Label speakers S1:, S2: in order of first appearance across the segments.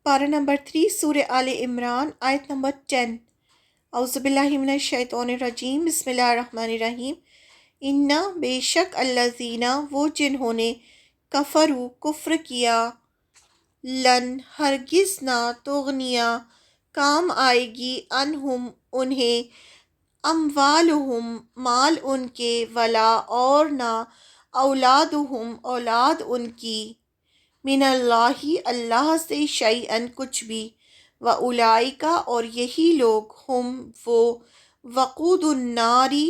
S1: پارہ نمبر 3 سورہ آل عمران آیت نمبر 10۔ اعوذ باللہ من الشیطان الرجیم، بسم اللہ الرحمن الرحیم۔ انا بے شک الذین وہ جنہوں نے کفروا کفر کیا، لن ہرگز نہ تغنیا کام آئے گی عنہم انہیں، اموالہم مال ان کے، ولا اور نہ اولادہم اولاد ان کی، من اللہ اللہ سے شیئن کچھ بھی، وَأُولَئِکَ اور یہی لوگ، ہم وہ، وقود الناری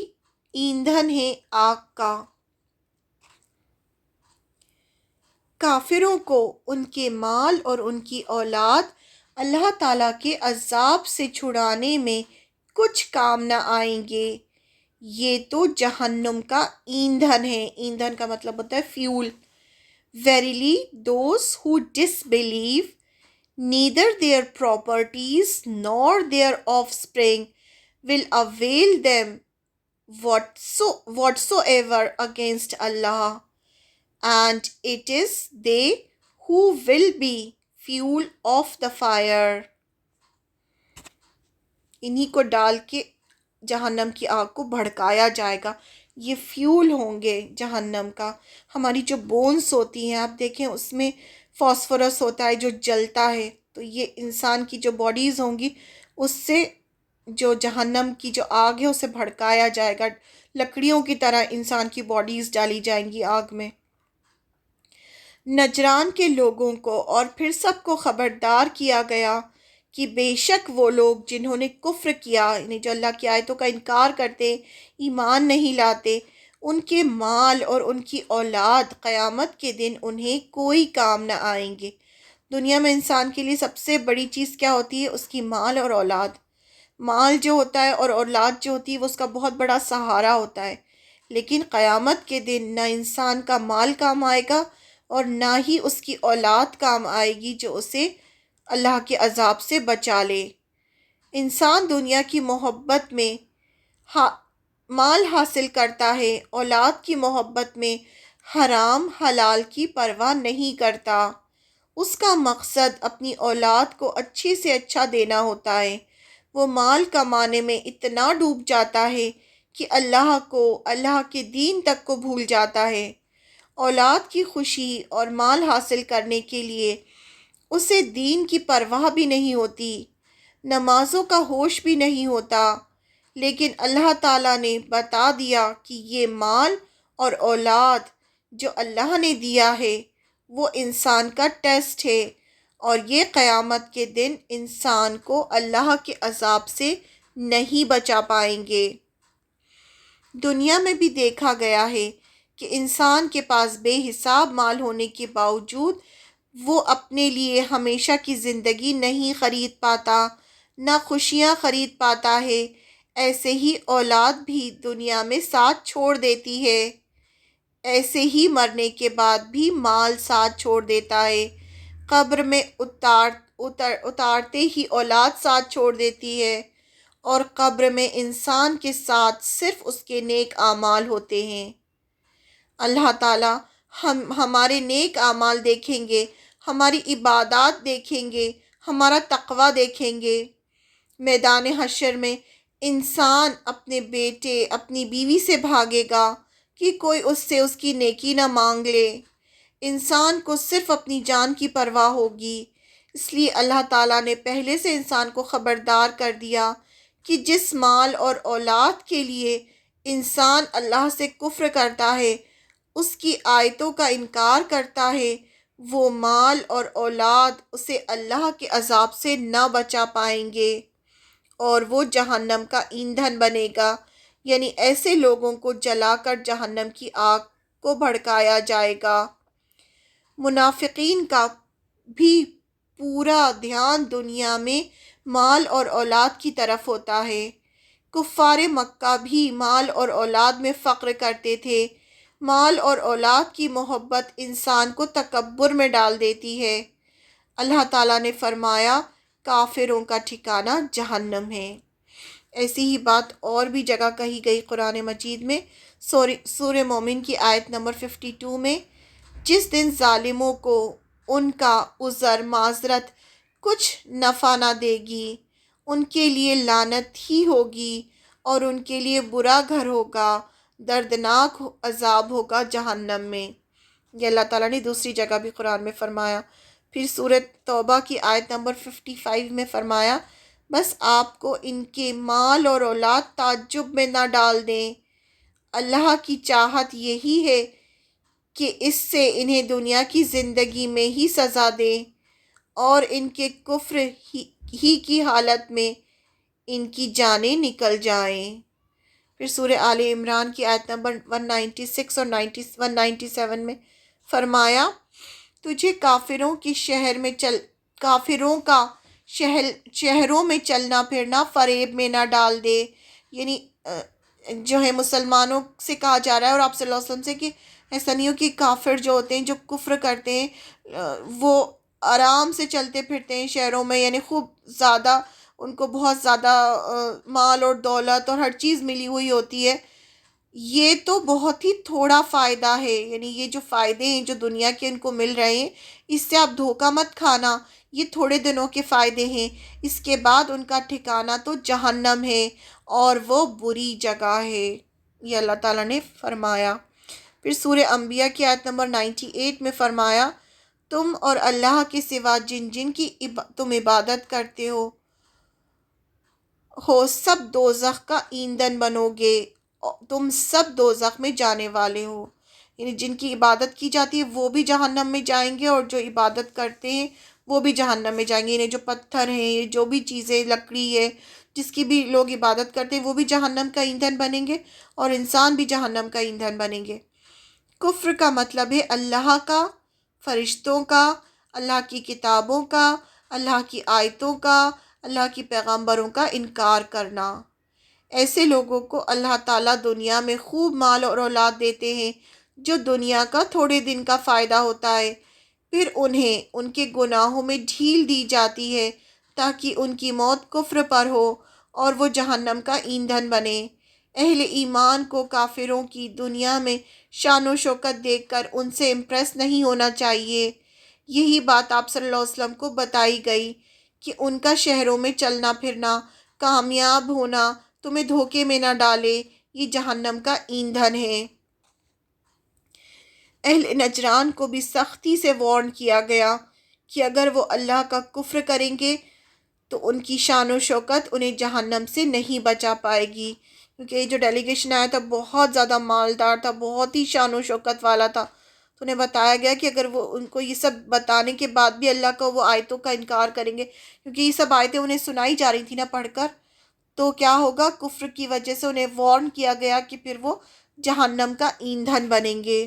S1: ایندھن ہے آگ کا۔ کافروں کو ان کے مال اور ان کی اولاد اللہ تعالیٰ کے عذاب سے چھڑانے میں کچھ کام نہ آئیں گے، یہ تو جہنم کا ایندھن ہے۔ ایندھن کا مطلب ہوتا ہے fuel. Verily, those who disbelieve, neither their properties nor their offspring will avail them whatsoever against Allah, and it is they who will be fuel of the fire۔ انہی کو ڈال کے جہنم کی آگ کو بھڑکایا جائے گا، یہ فیول ہوں گے جہنم کا۔ ہماری جو بونس ہوتی ہیں، آپ دیکھیں اس میں فاسفورس ہوتا ہے جو جلتا ہے، تو یہ انسان کی جو باڈیز ہوں گی اس سے جو جہنم کی جو آگ ہے اسے بھڑکایا جائے گا، لکڑیوں کی طرح انسان کی باڈیز ڈالی جائیں گی آگ میں۔ نجران کے لوگوں کو اور پھر سب کو خبردار کیا گیا کہ بے شک وہ لوگ جنہوں نے کفر کیا، یعنی جو اللہ کی آیتوں کا انکار کرتے، ایمان نہیں لاتے، ان کے مال اور ان کی اولاد قیامت کے دن انہیں کوئی کام نہ آئیں گے۔ دنیا میں انسان کے لیے سب سے بڑی چیز کیا ہوتی ہے؟ اس کی مال اور اولاد۔ مال جو ہوتا ہے اور اولاد جو ہوتی ہے وہ اس کا بہت بڑا سہارا ہوتا ہے، لیکن قیامت کے دن نہ انسان کا مال کام آئے گا اور نہ ہی اس کی اولاد کام آئے گی جو اسے اللہ کے عذاب سے بچا لے۔ انسان دنیا کی محبت میں مال حاصل کرتا ہے، اولاد کی محبت میں حرام حلال کی پرواہ نہیں کرتا۔ اس کا مقصد اپنی اولاد کو اچھے سے اچھا دینا ہوتا ہے۔ وہ مال کمانے میں اتنا ڈوب جاتا ہے کہ اللہ کو، اللہ کے دین تک کو بھول جاتا ہے۔ اولاد کی خوشی اور مال حاصل کرنے کے لیے اسے دین کی پرواہ بھی نہیں ہوتی، نمازوں کا ہوش بھی نہیں ہوتا، لیکن اللہ تعالیٰ نے بتا دیا کہ یہ مال اور اولاد جو اللہ نے دیا ہے وہ انسان کا ٹیسٹ ہے، اور یہ قیامت کے دن انسان کو اللہ کے عذاب سے نہیں بچا پائیں گے۔ دنیا میں بھی دیکھا گیا ہے کہ انسان کے پاس بے حساب مال ہونے کے باوجود وہ اپنے لیے ہمیشہ کی زندگی نہیں خرید پاتا، نہ خوشیاں خرید پاتا ہے۔ ایسے ہی اولاد بھی دنیا میں ساتھ چھوڑ دیتی ہے، ایسے ہی مرنے کے بعد بھی مال ساتھ چھوڑ دیتا ہے۔ قبر میں اتارتے ہی اولاد ساتھ چھوڑ دیتی ہے، اور قبر میں انسان کے ساتھ صرف اس کے نیک اعمال ہوتے ہیں۔ اللہ تعالیٰ ہمارے نیک اعمال دیکھیں گے، ہماری عبادات دیکھیں گے، ہمارا تقوی دیکھیں گے۔ میدان حشر میں انسان اپنے بیٹے، اپنی بیوی سے بھاگے گا کہ کوئی اس سے اس کی نیکی نہ مانگ لے۔ انسان کو صرف اپنی جان کی پرواہ ہوگی، اس لیے اللہ تعالیٰ نے پہلے سے انسان کو خبردار کر دیا کہ جس مال اور اولاد کے لیے انسان اللہ سے کفر کرتا ہے، اس کی آیتوں کا انکار کرتا ہے، وہ مال اور اولاد اسے اللہ کے عذاب سے نہ بچا پائیں گے، اور وہ جہنم کا ایندھن بنے گا، یعنی ایسے لوگوں کو جلا کر جہنم کی آگ کو بھڑکایا جائے گا۔ منافقین کا بھی پورا دھیان دنیا میں مال اور اولاد کی طرف ہوتا ہے۔ کفار مکہ بھی مال اور اولاد میں فخر کرتے تھے۔ مال اور اولاد کی محبت انسان کو تکبر میں ڈال دیتی ہے۔ اللہ تعالیٰ نے فرمایا کافروں کا ٹھکانہ جہنم ہے۔ ایسی ہی بات اور بھی جگہ کہی گئی قرآن مجید میں، سورہ مومن کی آیت نمبر 52 میں، جس دن ظالموں کو ان کا عذر معذرت کچھ نفع نہ دے گی، ان کے لیے لعنت ہی ہوگی اور ان کے لیے برا گھر ہوگا، دردناک عذاب ہوگا جہنم میں۔ یہ اللہ تعالیٰ نے دوسری جگہ بھی قرآن میں فرمایا۔ پھر سورۃ توبہ کی آیت نمبر 55 میں فرمایا، بس آپ کو ان کے مال اور اولاد تعجب میں نہ ڈال دیں، اللہ کی چاہت یہی ہے کہ اس سے انہیں دنیا کی زندگی میں ہی سزا دے اور ان کے کفر ہی کی حالت میں ان کی جانیں نکل جائیں۔ پھر سورہ آل عمران کی آیت نمبر 196 اور 197 میں فرمایا، تجھے کافروں کا شہروں میں چلنا پھرنا فریب میں نہ ڈال دے، یعنی جو ہے مسلمانوں سے کہا جا رہا ہے اور آپ صلی اللہ علیہ وسلم سے کہ ایسا نہیں ہو کہ کافر جو ہوتے ہیں جو کفر کرتے ہیں وہ آرام سے چلتے پھرتے ہیں شہروں میں، یعنی خوب زیادہ ان کو بہت زیادہ مال اور دولت اور ہر چیز ملی ہوئی ہوتی ہے۔ یہ تو بہت ہی تھوڑا فائدہ ہے، یعنی یہ جو فائدے ہیں جو دنیا کے ان کو مل رہے ہیں اس سے آپ دھوکہ مت کھانا، یہ تھوڑے دنوں کے فائدے ہیں، اس کے بعد ان کا ٹھکانہ تو جہنم ہے اور وہ بری جگہ ہے، یہ اللہ تعالیٰ نے فرمایا۔ پھر سورہ انبیاء کی آیت نمبر 98 میں فرمایا، تم اور اللہ کے سوا جن جن کی تم عبادت کرتے ہو سب دوزخ کا ایندھن بنو گے، تم سب دوزخ میں جانے والے ہو، یعنی جن کی عبادت کی جاتی ہے وہ بھی جہنم میں جائیں گے اور جو عبادت کرتے ہیں وہ بھی جہنم میں جائیں گے، یعنی جو پتھر ہیں، یہ جو بھی چیزیں، لکڑی ہے، جس کی بھی لوگ عبادت کرتے ہیں وہ بھی جہنم کا ایندھن بنیں گے اور انسان بھی جہنم کا ایندھن بنیں گے۔ کفر کا مطلب ہے اللہ کا، فرشتوں کا، اللہ کی کتابوں کا، اللہ کی آیتوں کا، اللہ کی پیغمبروں کا انکار کرنا۔ ایسے لوگوں کو اللہ تعالیٰ دنیا میں خوب مال اور اولاد دیتے ہیں جو دنیا کا تھوڑے دن کا فائدہ ہوتا ہے، پھر انہیں ان کے گناہوں میں ڈھیل دی جاتی ہے تاکہ ان کی موت کفر پر ہو اور وہ جہنم کا ایندھن بنے۔ اہل ایمان کو کافروں کی دنیا میں شان و شوکت دیکھ کر ان سے امپریس نہیں ہونا چاہیے۔ یہی بات آپ صلی اللہ علیہ وسلم کو بتائی گئی کہ ان کا شہروں میں چلنا پھرنا، کامیاب ہونا تمہیں دھوکے میں نہ ڈالے، یہ جہنم کا ایندھن ہے۔ اہل نجران کو بھی سختی سے وارن کیا گیا کہ اگر وہ اللہ کا کفر کریں گے تو ان کی شان و شوکت انہیں جہنم سے نہیں بچا پائے گی، کیونکہ یہ جو ڈیلیگیشن آیا تھا بہت زیادہ مالدار تھا، بہت ہی شان و شوکت والا تھا، تو انہیں بتایا گیا کہ اگر وہ ان کو یہ سب بتانے کے بعد بھی اللہ کا وہ آیتوں کا انکار کریں گے، کیونکہ یہ سب آیتیں انہیں سنائی جا رہی تھی نا پڑھ کر، تو کیا ہوگا، کفر کی وجہ سے انہیں وارن کیا گیا کہ پھر وہ جہنم کا ایندھن بنیں گے۔